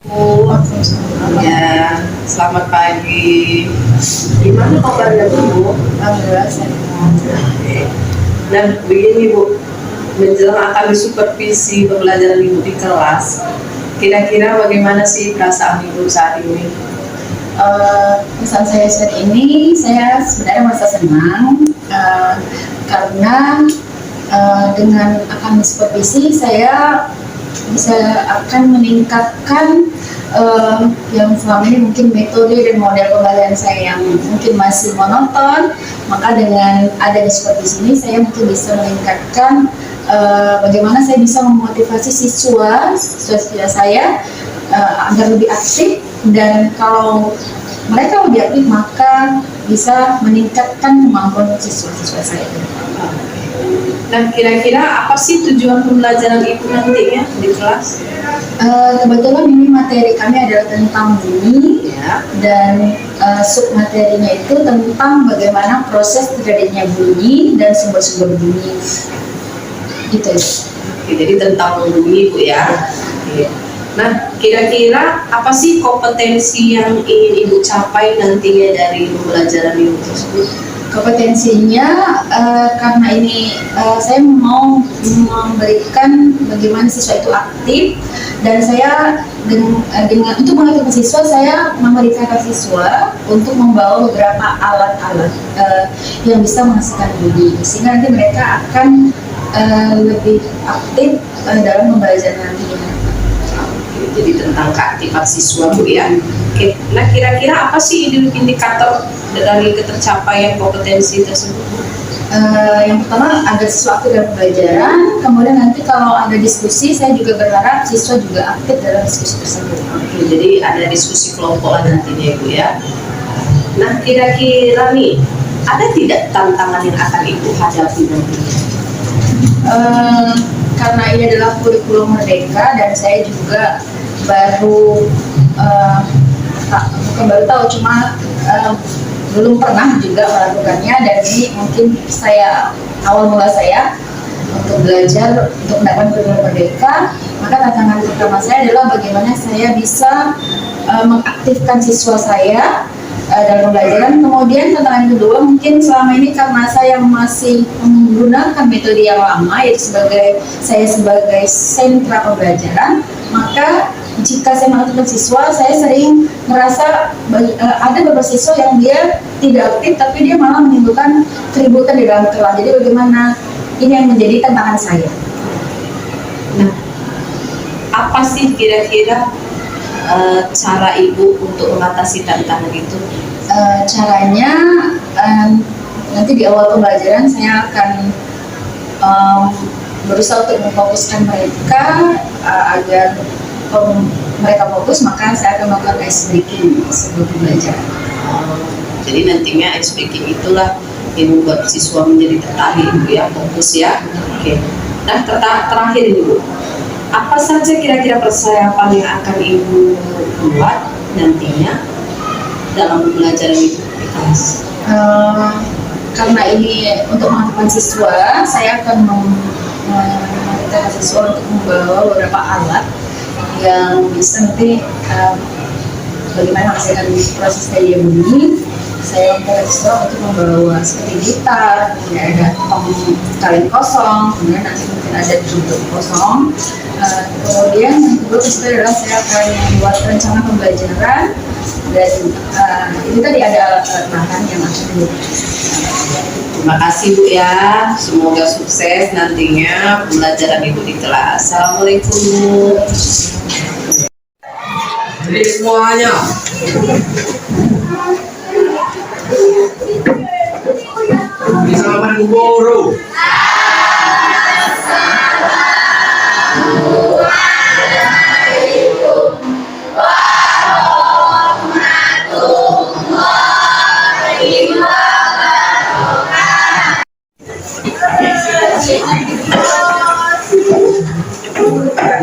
Bu, ya, selamat pagi. Gimana kabarnya Bu? Alhamdulillah sehat. Dan begini Bu, menjelang akan disupervisi pembelajaran Ibu di kelas, kira-kira bagaimana sih perasaan Ibu saat ini? Pesan saya saat ini, saya sebenarnya merasa senang karena dengan akan supervisi saya bisa akan meningkatkan yang selama ini mungkin metode dan model pembelajaran saya yang mungkin masih monoton, maka dengan adanya supervisi ini saya mungkin bisa meningkatkan bagaimana saya bisa memotivasi siswa saya agar lebih aktif, dan kalau mereka lebih aktif maka bisa meningkatkan kemampuan siswa-siswa saya. Dan kira-kira apa sih tujuan pembelajaran Ibu nantinya di kelas? Kebetulan ini materi kami adalah tentang bunyi, Ya. dan submaterinya itu tentang bagaimana proses terjadinya bunyi dan sumber-sumber bunyi. Gitu. Oke, jadi tentang bunyi Bu ya. Oke. Nah, kira-kira apa sih kompetensi yang ingin Ibu capai nantinya dari pembelajaran Ibu tersebut? Kompetensinya karena ini saya mau memberikan bagaimana siswa itu aktif, dan saya dengan untuk mengaktifkan siswa saya memberikan siswa untuk membawa beberapa alat-alat yang bisa menghasilkan bunyi, sehingga nanti mereka akan lebih aktif dalam pembelajaran nantinya. Jadi tentang keaktifan siswa Bu ya. Oke. Nah, kira-kira apa sih indikator dari ketercapaian kompetensi tersebut? Yang pertama agar siswa aktif dalam pembelajaran, kemudian nanti kalau ada diskusi saya juga berharap siswa juga aktif dalam diskusi tersebut. Oke, jadi ada diskusi kelompok nantinya Bu ya. Nah, kira-kira nih ada tidak tantangan yang akan Ibu hadapi nantinya? Karena ini adalah kurikulum merdeka dan saya juga baru bukan baru tahu, cuma belum pernah juga melakukannya, dan ini mungkin awal mula saya untuk belajar untuk mendapatkan kurikulum merdeka. Maka tantangan pertama saya adalah bagaimana saya bisa mengaktifkan siswa saya dalam pembelajaran. Kemudian tantangan kedua mungkin selama ini karena saya masih menggunakan metode yang lama, yaitu saya sebagai sentra pembelajaran, maka jika saya mengaktifkan siswa, saya sering merasa ada beberapa siswa yang dia tidak aktif tapi dia malah menimbulkan keributan di dalam kelas. Jadi bagaimana ini yang menjadi tantangan saya. Nah, apa sih kira-kira cara Ibu untuk mengatasi tantangan itu? Caranya nanti di awal pembelajaran saya akan berusaha untuk memfokuskan mereka agar mereka fokus, maka saya akan melakukan ice breaking sebelum belajar. Jadi nantinya ice breaking itulah yang membuat siswa menjadi tertarik ya, fokus ya. Oke. Nah, terakhir ini Bu, apa saja kira-kira persiapan yang akan Ibu buat nantinya dalam pembelajaran Ibu di kelas? Karena ini untuk mengaktifkan siswa, saya akan meminta siswa untuk membawa beberapa alat yang bisa nanti bagaimana menghasilkan proses dari bunyi. Saya minta siswa untuk membawa seperti gitar, kemudian ada tong kaleng kosong, kemudian nanti mungkin ada drum kosong. Kemudian yang kedua adalah saya akan membuat rencana pembelajaran, dan ini tadi ada alat-alat yang akan digunakan. Terima kasih Bu ya, semoga sukses nantinya pembelajaran Ibu di kelas. Assalamualaikum Bu. Jadi semuanya bisa makan guru.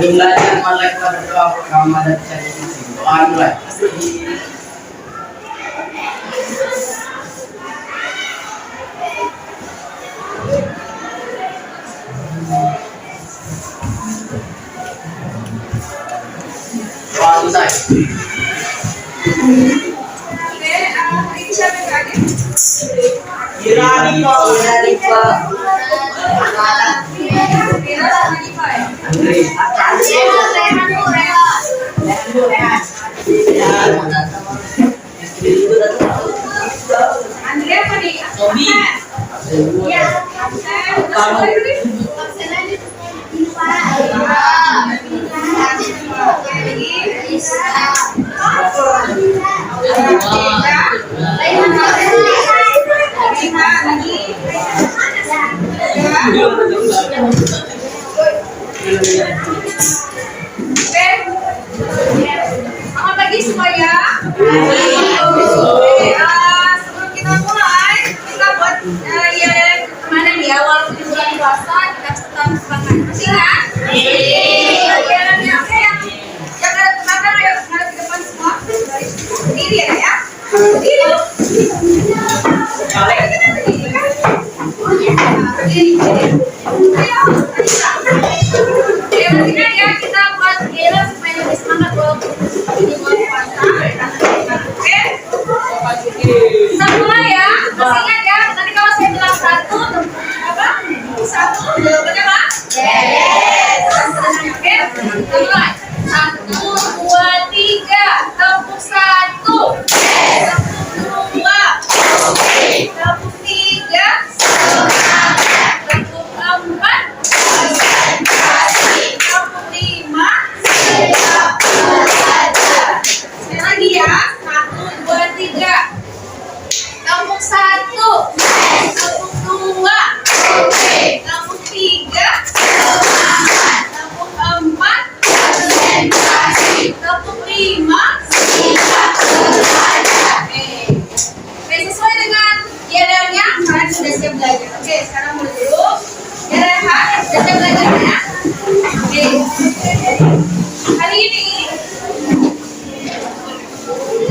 Belajar malaikat berdoa pertama dan doa mulai. Baru saya. Ini siapa yang kaget? Kira Dipa. Mira sama Diva ya? Andrea apa nih? Tommy. Iya. Selamat pagi semuanya. Sebelum kita mulai, kita buat ya pertemanan di awal di bulan puasa kita tetap semangat. Masih ingat? Iya. Oke ya. Yang ada di belakang ayo mari ke depan semua. Berdiri ya. Berdiri. Kita buat gila supaya lebih semangat walaupun ini bulan puasa. Oke? Kita mulai ya. Masih ingat ya? Nanti kalau saya bilang satu, apa? Satu, jawabannya apa? Yes. Oke? Kita mulai. 1, 2, 3. Tepuk 1. Tepuk 2. Tepuk 3. Tepuk 4. Tepuk 5. Sekali lagi ya. 1, 2, 3. Tepuk 1. Tepuk 2. Tepuk 3. Tepuk 4. Tepuk 5. Oke, sesuai dengan diagramnya kalian sudah siap belajar. Oke, sekarang mulai dulu. Ya Rehan, sudah siap belajar ya? Oke. Hari ini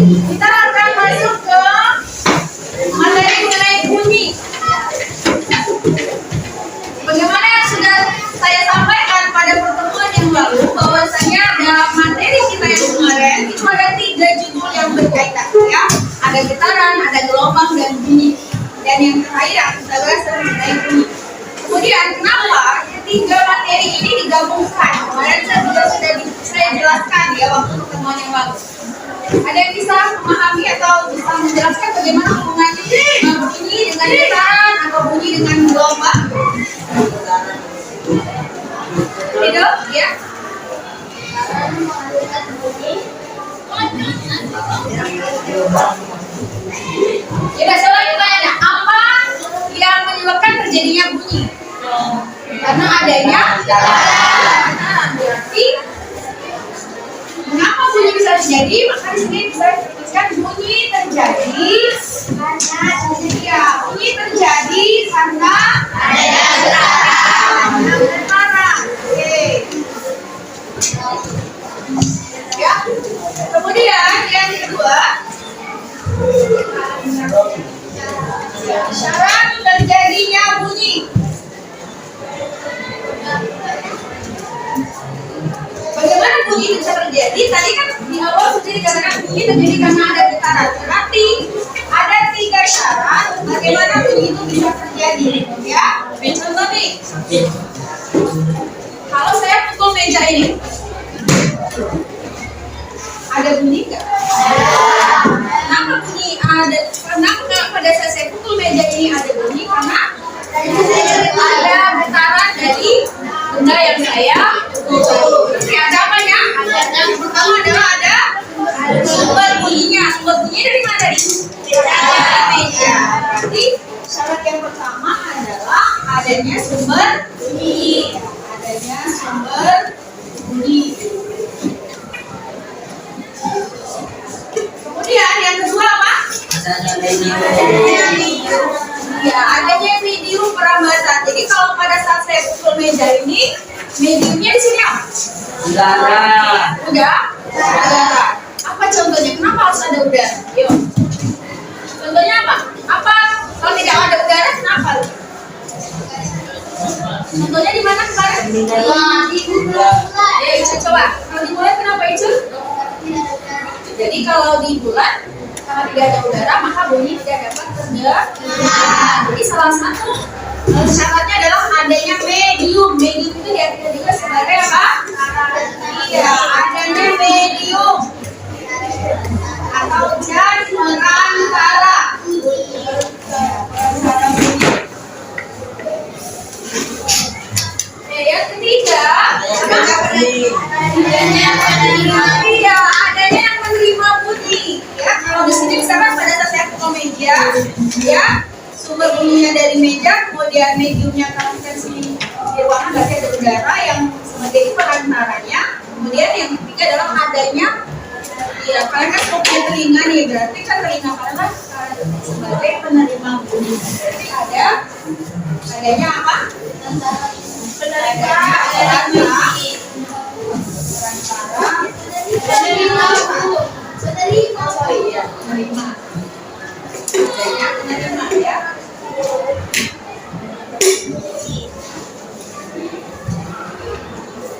kita akan masuk ke materi mengenai bunyi. Bagaimana yang sudah saya sampaikan pada pertemuan yang lalu, bahwasanya dalam materi kita yang kemarin itu ada 3 judul yang berkaitan ya. Ada getaran, ada gelombang dan bunyi. Dan yang terakhir yang kita bahas mengenai bunyi. Kemudian kenapa ketiga materi ini digabungkan? Kemarin saya jelaskan ya waktu pertemuan yang lalu. Ada yang bisa memahami atau bisa menjelaskan bagaimana hubungannya bunyi dengan getaran atau bunyi dengan gelombang? Itu ya. Ya, saya lagi tanya, apa yang menyebabkan terjadinya bunyi? Karena adanya getaran. Berarti mengapa bunyi bisa terjadi? Maka di sini bisa dituliskan bunyi terjadi bunyi terjadi karena adanya getaran. Oke. Ya. Kemudian yang kedua, syarat terjadinya bunyi. Bagaimana bunyi itu bisa terjadi? Tadi kan di awal sudah dikatakan bunyi terjadi karena ada getaran. Berarti ada 3 syarat bagaimana bunyi itu bisa terjadi. Ya, contoh nih. Kalau saya pukul meja ini, ada bunyi nggak? Kenapa bunyi ada? Karena pada saat saya pukul meja ini ada bunyi karena ada getaran dari benda yang saya pukul. Berarti ada apa ya? Yang pertama adalah ada sumber bunyinya. Sumber bunyinya dari mana tadi? Dari meja. Berarti syarat yang pertama adalah adanya sumber bunyi. Adanya sumber bunyi. Kemudian yang kedua apa? Ya, adanya medium perambatan. Jadi kalau pada saat saya pukul meja ini, mediumnya di sini apa? Udara. Udara. Apa contohnya? Kenapa harus ada udara? Yuk. Contohnya apa? Apa kalau tidak ada udara kenapa? Contohnya di mana kemarin? Di Icul. Ya, Icul coba. Kalau dimulai kenapa Icul? Jadi kalau di bulan karena tidak ada udara maka bunyi tidak dapat terdengar. Jadi salah satu syaratnya adalah adanya medium. Medium itu diartikan juga sebagai apa? Iya, adanya medium atau jas perantara. Yang ketiga, adanya yang menerima bunyi. Ya, kalau di sini misalkan pada saat saya ke meja, ya sumber bunyinya dari meja, kemudian mediumnya kalau kita sini di ruangan berarti ada udara yang sebagai perantaranya. Kemudian yang ketiga adalah adanya, ya kalian kan punya telinga nih, berarti kan telinga kalian sebagai penerima bunyi. Berarti adanya apa?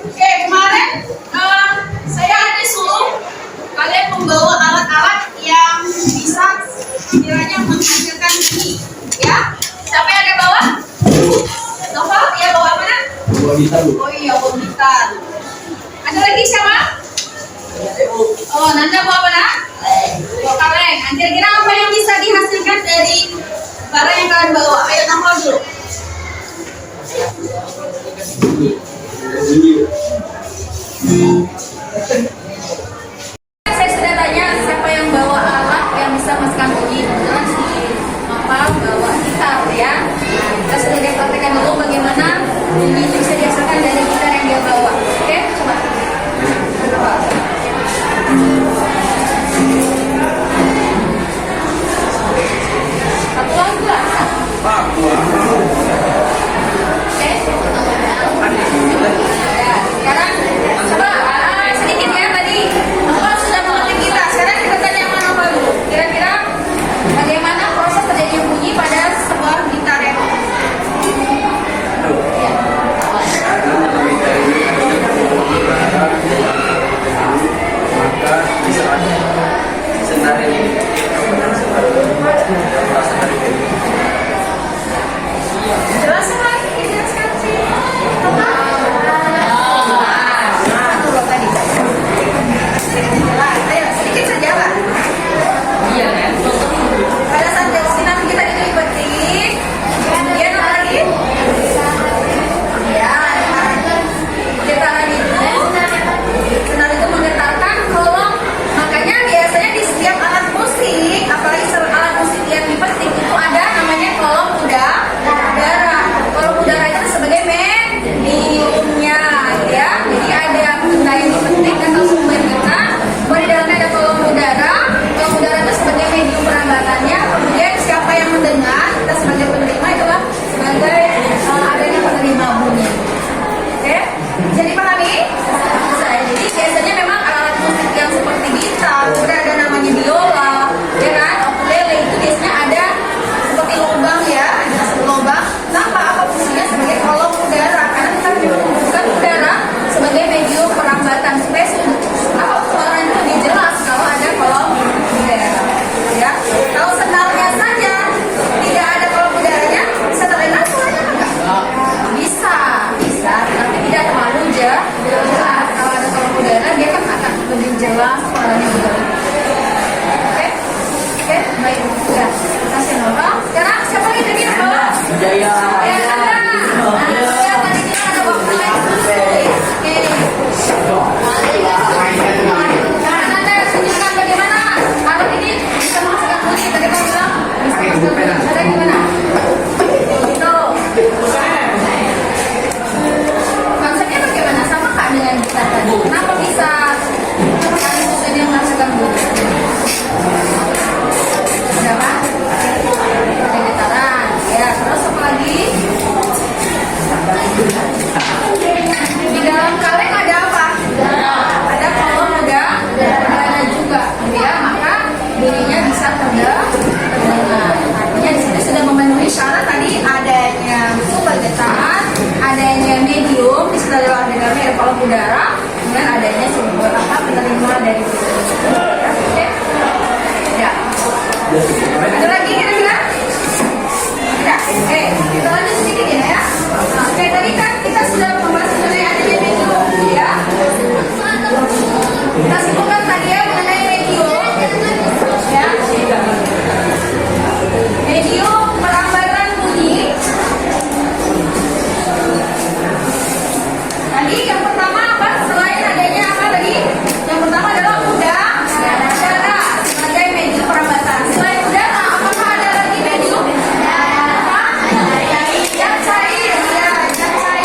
Oke, kemarin saya ada suruh kalian membawa alat-alat yang bisa kiranya menghasilkan bunyi, ya. Siapa yang ada bawa? Nova, ya bawa mana? Bawa gitar. Oh iya, bawa gitar. Ada lagi siapa? Oh, Nanda bawa apa nak? Bawa kaleng. Kira-kira apa yang bisa dihasilkan dari barang yang kalian bawa? Ayo nongol dulu. Saya sudah tanya siapa yang bawa alat yang bisa menghasilkan bunyi. Kebetulan si Nova bawa gitar ya. Kita sudah praktekkan dulu bagaimana bunyi itu bisa dihasilkan dari gitar yang dia bawa. Oke, coba. Satu lagu lah. Oke. Ya, sekarang coba sedikit ya tadi. Apa sudah mengerti kita? Sekarang kita tanya yang mana dulu. Kira-kira bagaimana proses terjadinya bunyi pada sebuah gitar ya? Maka bisa ada senar ini Jelaskan lagi, jelaskan sih. Ayo, sedikit saja lah. iya kan? Pada saat sinar kita itu dipetik, kemudian apa lagi? Ya, getaran itu, sinar itu menggetarkan kolom. Makanya biasanya di setiap alat musik, apalagi alat musik yang dipetik itu ada namanya kolom udara. Kolom udara itu sebagai mediumnya, gitu ya. Jadi ada benda yang dipetik atau sumber getah. Di dalamnya ada kolom udara. Kolom udara itu sebagai medium perambatannya. Kemudian siapa yang mendengar, kita sebagai penerima itulah sebagai adanya penerima bunyi. Oke, jadi pahami? Jadi biasanya memang alat musik yang seperti gitar, kemudian ada namanya biola, ya kan, ukulele itu biasanya ada seperti lubang ya, ada satu lubang. Kenapa? Apa fungsinya sebagai kolom udara? Karena kita membutuhkan udara sebagai medium perambatan supaya suara itu lebih jelas kalau ada kolom udara. Ya, kalau senarnya saja tidak ada kolom udaranya, bisa terdengar suaranya enggak? Bisa, tapi tidak terlalu jelas. Kalau ada kolom udara, dia kan akan lebih jelas suaranya juga. Oke, baik. Ya, kasih Nova. Sekarang siapa lagi tadi Nova? Jaya. Ya, Anda. Ya, tadi kita ada waktu lain. Oke. Nah, Anda tunjukkan bagaimana alat ini bisa menghasilkan bunyi. Tadi Pak bilang bisa menghasilkan bunyi. Ada gimana? Gitu. Konsepnya bagaimana? Sama kak dengan gitar tadi? Kenapa bisa kali khusus ini menghasilkan bunyi? Ada apa? Ada getaran. Ya, terus apa lagi? Di dalam kaleng ada apa? Ada kolom udara juga, ya. Maka bunyinya bisa terdengar. Artinya di sini sudah memenuhi syarat tadi adanya sumber getaran, adanya medium, di dalamnya ada kolom udara, kemudian adanya sumber penerima dari bunyi. Ada lagi kira-kira? Tidak. Oke, kita lanjut sedikit ya. Oke, tadi kan kita sudah membahas mengenai adanya medium, ya. Kita sebutkan tadi ya mengenai medium, ya. Medium perambatan bunyi. Tadi yang pertama apa? Selain adanya apa tadi? Yang pertama adalah udara sebagai medium perambatan. Selain udara, apakah ada lagi medium? Apa? Yang cair, ya, yang cair.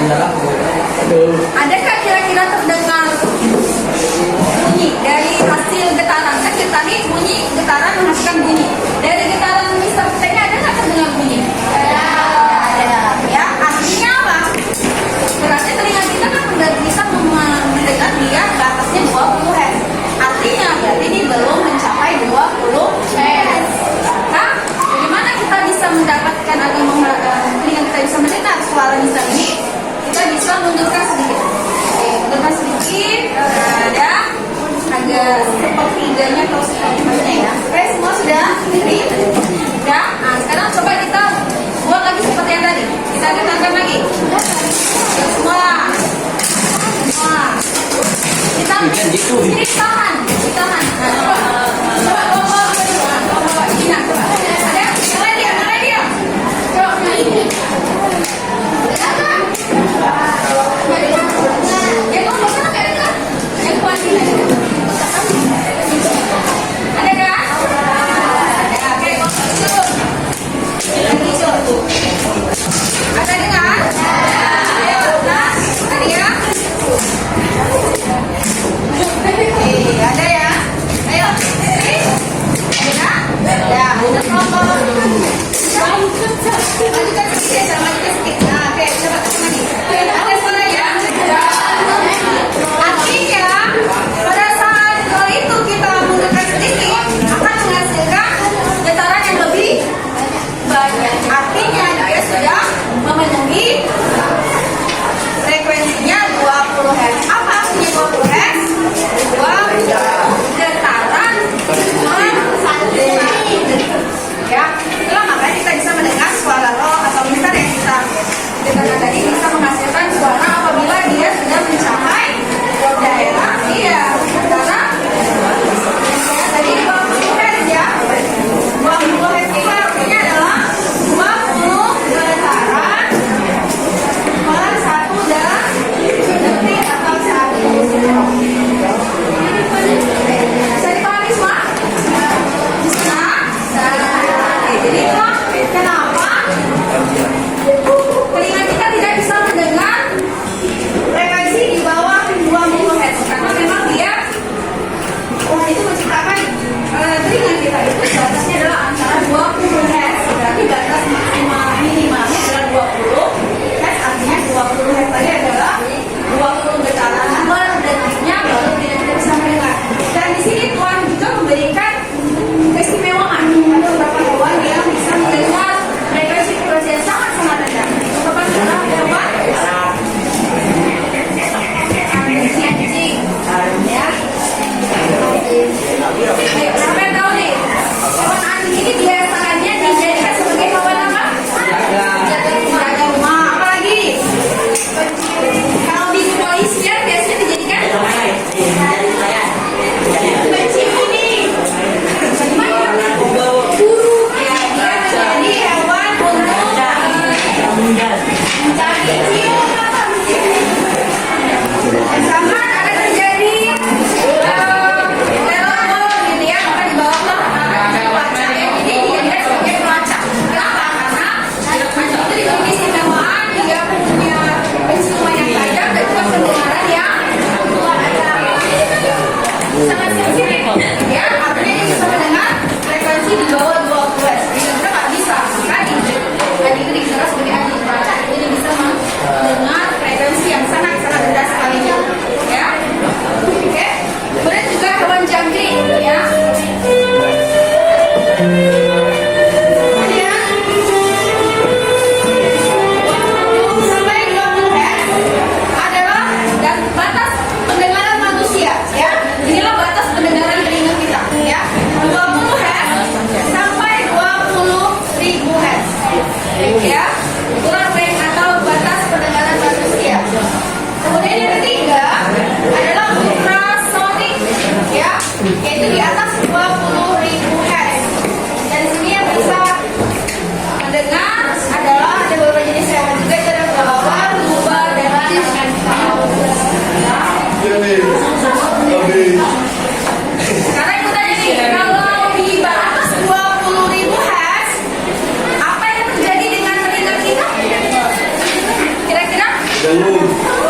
Aduh. Adakah kira-kira terdengar bunyi dari hasil getaran? Kan getar ini bunyi, getaran menghasilkan bunyi. Dari getaran Mister T-nya ada nggak terdengar bunyi? Ada. Ya, artinya apa? Berarti telinga kita kan udah bisa mendengar dia batasnya 20 Hz. Artinya berarti ini belum mencapai 20 Hz. Nah, bagaimana kita bisa mendapatkan atau telinga kita bisa mendengar suara Mister ini? Kita bisa mundurkan sedikit. Oke, mundurkan sedikit. Ada agak sepertiganya atau sepertiganya ya. Oke, semua sudah.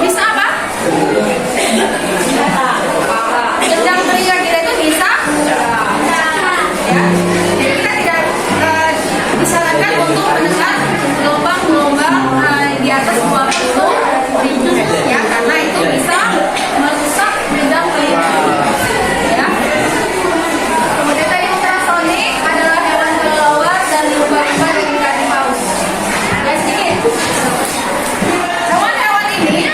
Bisa apa? Sedang kira-kira itu bisa? Ya. Jadi kita tidak disarankan untuk menekan gelombang-gelombang di atas 20.000 ya, karena itu bisa merusak bidang telinga. Ya. Kemudian tadi ultrasonik adalah hewan kelelawar dan lumba-lumba dan ikan paus. Ya sedikit. Hewan-hewan ini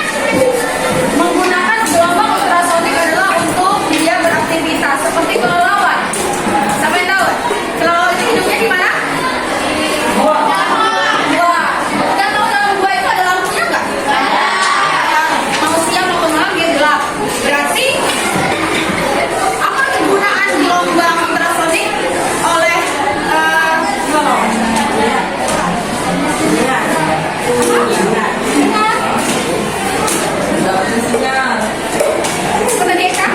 menggunakan gelombang ultrasonik adalah untuk dia beraktivitas seperti kelelawar. Siapa yang tahu? Kelelawar itu hidupnya di mana? Gua. Dan kalau dalam gua itu ada lampunya nggak? Mau siang maupun malam dia gelap. Berarti apa kegunaan gelombang ultrasonik oleh kelelawar? Merdeka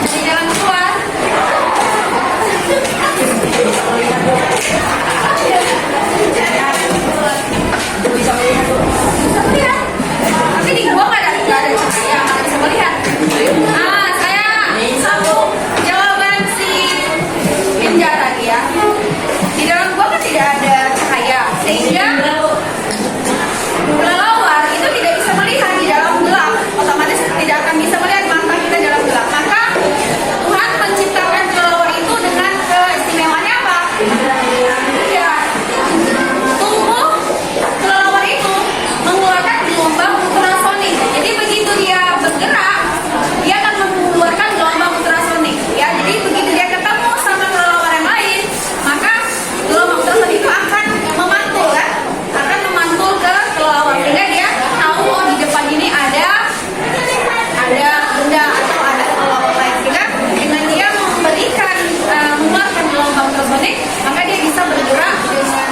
di jalan keluar. Bisa melihat. Tapi di gua nggak ada cahaya, nggak bisa melihat. Saya satu jawaban si Ninja tadi ya. Di dalam gua kan tidak ada cahaya, sehingga kelelawar itu tidak bisa melihat di dalam gelap, otomatis tidak akan bisa melihat mata kita dalam gelap. Maka Tuhan menciptakan kelelawar itu dengan keistimewaannya apa? Ya, tubuh kelelawar itu mengeluarkan gelombang ultrasonik. Jadi begitu dia bergerak, dia akan mengeluarkan gelombang ultrasonik. Ya, jadi begitu dia ketemu sama kelelawar yang lain, maka gelombang ultrasonik itu akan memantul kan? Akan memantul ke kelelawar sehingga dia tahu oh di depan ini ada benda atau ada kelelawar lain. Sehingga dengan dia memberikan mengeluarkan gelombang ultrasonik, maka dia bisa bergerak dengan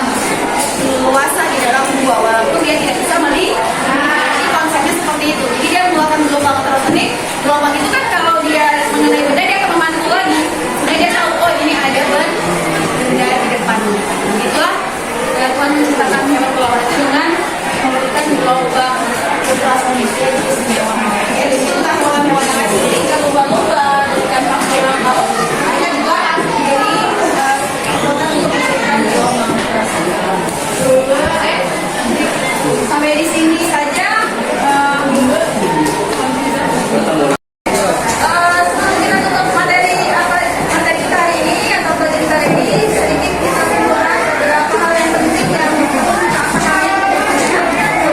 leluasa di dalam gua walaupun dia tidak bisa melihat. Jadi konsepnya seperti itu. Jadi dia mengeluarkan gelombang ultrasonik. Gelombang itu kan kalau dia mengenai benda dia akan memantul lagi. Sehingga dia tahu oh ini ada benda di depan. Itulah Tuhan menciptakan hewan kelelawar itu dengan memberikan gelombang ultrasonik. Ya, di situ kan hewan-hewan yang lain seperti ikan lumba-lumba, ikan paus, hanya juga jadi kekuatan untuk memberikan gelombang ultrasonik. Oke, sampai di sini saja. Sebelum kita tutup materi kita hari ini atau pelajaran kita hari ini, sedikit kita mengulas beberapa hal yang penting yang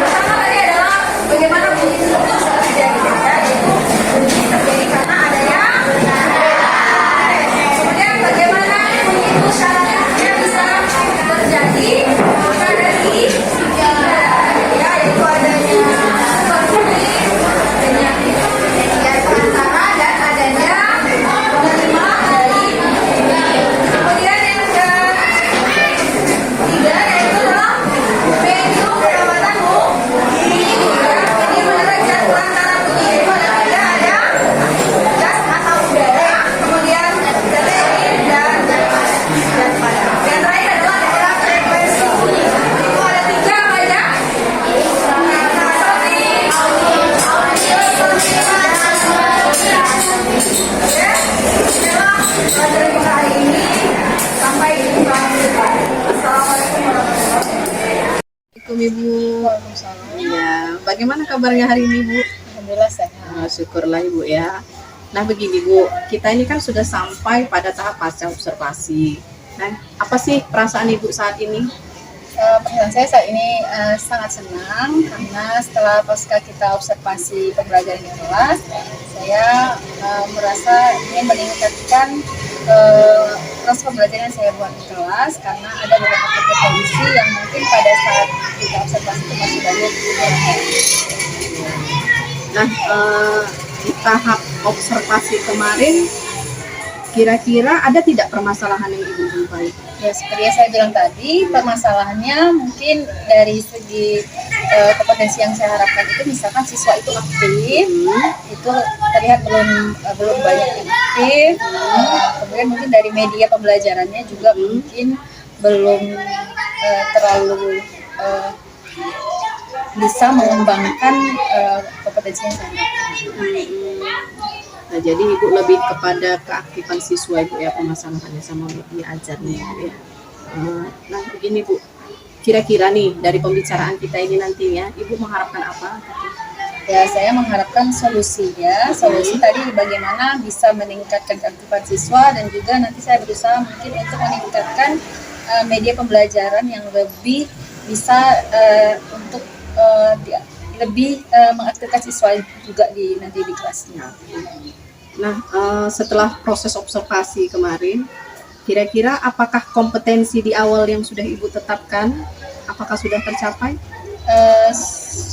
pertama tadi adalah bagaimana bunyi itu bisa terjadi, ya, yaitu bunyi terjadi karena adanya. Kemudian bagaimana bunyi itu syaratnya bisa terjadi maka dari tiga, ya, yaitu adanya berbunyi penyakit ya perantara dan adanya penerima dari kemudian yang ketiga yaitu adalah medium perawatan bunyi ya, jadi derajat perantara bunyi itu adalah ada gas atau udara, kemudian deteksi dan padam. Yang terakhir adalah daerah frekuensi bunyi. Itu ada tiga apa aja? Pelajaran kita hari ini sampai jumpa minggu depan. Assalamualaikum warahmatullahi wabarakatuh. Assalamualaikum Ibu. Ya, bagaimana kabarnya hari ini Bu? Alhamdulillah sehat. Syukurlah Ibu ya. Nah begini Bu, kita ini kan sudah sampai pada tahap pasca observasi. Nah, apa sih perasaan Ibu saat ini? Perasaan saya saat ini sangat senang karena setelah pasca kita observasi pembelajaran di kelas, saya merasa ingin meningkatkan proses pembelajaran yang saya buat di kelas karena ada beberapa kondisi yang mungkin pada saat kita observasi itu masih banyak kekurangan. Nah, di tahap observasi kemarin, kira-kira ada tidak permasalahan yang Ibu jumpai? Ya, seperti yang saya bilang tadi, permasalahannya mungkin dari segi kompetensi yang saya harapkan itu, misalkan siswa itu aktif, itu terlihat belum banyak yang aktif. Kemudian mungkin dari media pembelajarannya juga mungkin belum terlalu bisa mengembangkan kompetensi yang saya dapatkan. Nah, jadi Ibu lebih kepada keaktifan siswa Ibu ya, permasalahannya sama media ajarnya Ibu ya. Nah, begini Bu, kira-kira nih dari pembicaraan kita ini nantinya Ibu mengharapkan apa? Ya, saya mengharapkan solusi tadi bagaimana bisa meningkatkan keaktifan siswa, dan juga nanti saya berusaha mungkin untuk meningkatkan media pembelajaran yang lebih bisa untuk lebih mengaktifkan siswa juga nanti di kelasnya. Nah, setelah proses observasi kemarin, kira-kira apakah kompetensi di awal yang sudah Ibu tetapkan, apakah sudah tercapai?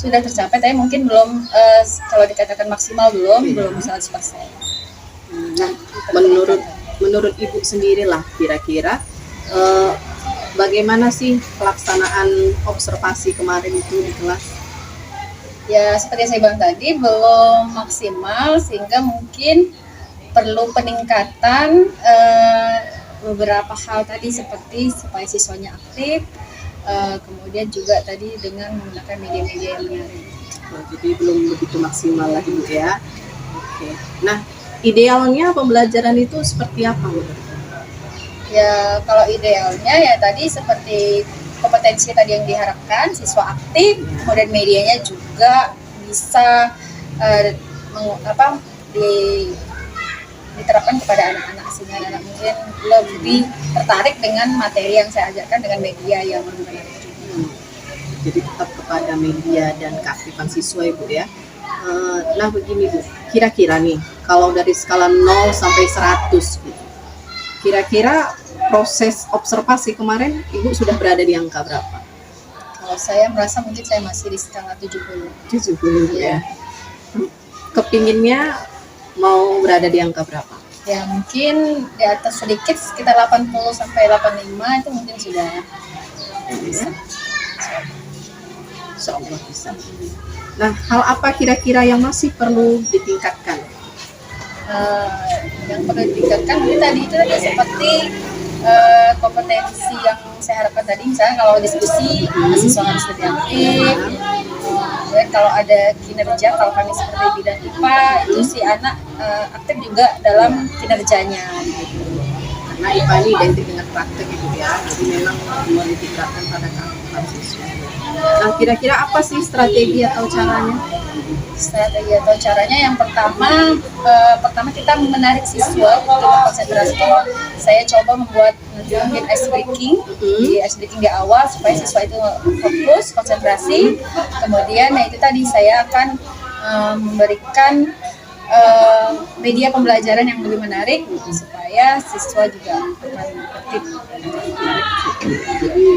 Sudah tercapai, tapi mungkin belum, kalau dikatakan maksimal belum 100%. Nah, menurut Ibu sendirilah kira-kira bagaimana sih pelaksanaan observasi kemarin itu di kelas? Ya, seperti yang saya bilang tadi, belum maksimal, sehingga mungkin perlu peningkatan beberapa hal tadi, seperti supaya siswanya aktif, kemudian juga tadi dengan menggunakan media-media yang menarik. Jadi belum begitu maksimal lah Ibu ya. Oke. Nah, idealnya pembelajaran itu seperti apa Bu? Ya, kalau idealnya ya tadi seperti kompetensi tadi yang diharapkan, siswa aktif, kemudian medianya juga bisa diterapkan kepada anak-anak, sehingga anak mungkin lebih tertarik dengan materi yang saya ajarkan dengan media yang menarik. Jadi tetap kepada media dan keaktifan siswa Ibu ya. Nah begini Bu, kira-kira nih kalau dari skala 0 sampai 100 gitu, kira-kira proses observasi kemarin Ibu sudah berada di angka berapa? Kalau saya merasa mungkin saya masih di skala 70. 70 ya. Kepinginnya mau berada di angka berapa? Ya mungkin di atas sedikit, sekitar 80 sampai 85 itu mungkin sudah bisa. Insya Allah bisa. Nah, hal apa kira-kira yang masih perlu ditingkatkan? Yang perlu ditingkatkan tadi itu seperti kompetensi yang saya harapkan tadi, misalnya kalau diskusi siswa harus lebih aktif, dan kalau ada kinerja, kalau kami seperti bidang IPA itu si anak aktif juga dalam kinerjanya gitu. Karena IPA ini identik dengan praktek gitu ya, jadi memang mau ditingkatkan pada keaktifan siswa. Nah, kira-kira apa sih strategi atau caranya? Strategi atau caranya yang pertama kita menarik siswa untuk konsentrasi. Saya coba membuat mungkin ice breaking, di ice breaking di awal supaya siswa itu fokus, konsentrasi. Kemudian itu tadi saya akan memberikan media pembelajaran yang lebih menarik supaya siswa juga akan aktif. Jadi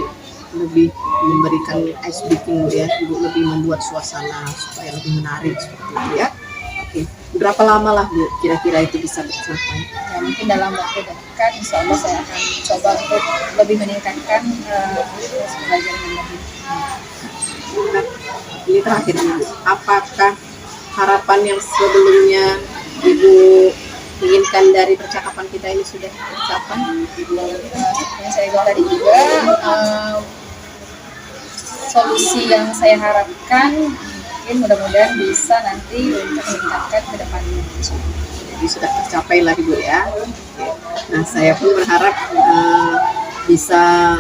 lebih memberikan ice breaking ya, Ibu lebih membuat suasana supaya lebih menarik seperti itu ya. Oke, berapa lama lah Bu kira-kira itu bisa tercapai? Ya, mungkin dalam waktu dekat, insya Allah saya akan coba untuk lebih meningkatkan proses pembelajaran yang lebih. Nah, ini terakhir Ibu, apakah harapan yang sebelumnya Ibu inginkan dari percakapan kita ini sudah tercapai? Seperti yang saya bilang tadi juga, solusi yang saya harapkan mungkin mudah-mudahan bisa nanti untuk meningkatkan ke depannya. Jadi sudah tercapai lah Ibu ya. Nah, saya pun berharap bisa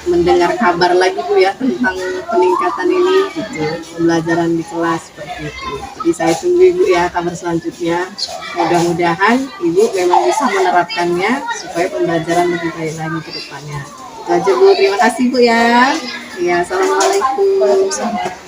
mendengar kabar lagi Bu ya tentang peningkatan ini gitu, pembelajaran di kelas seperti itu. Jadi saya tunggu Ibu ya kabar selanjutnya. Mudah-mudahan Ibu memang bisa menerapkannya supaya pembelajaran lebih baik lagi ke depannya. Itu aja Bu, terima kasih Bu ya. Ya, assalamualaikum. Waalaikumsalam.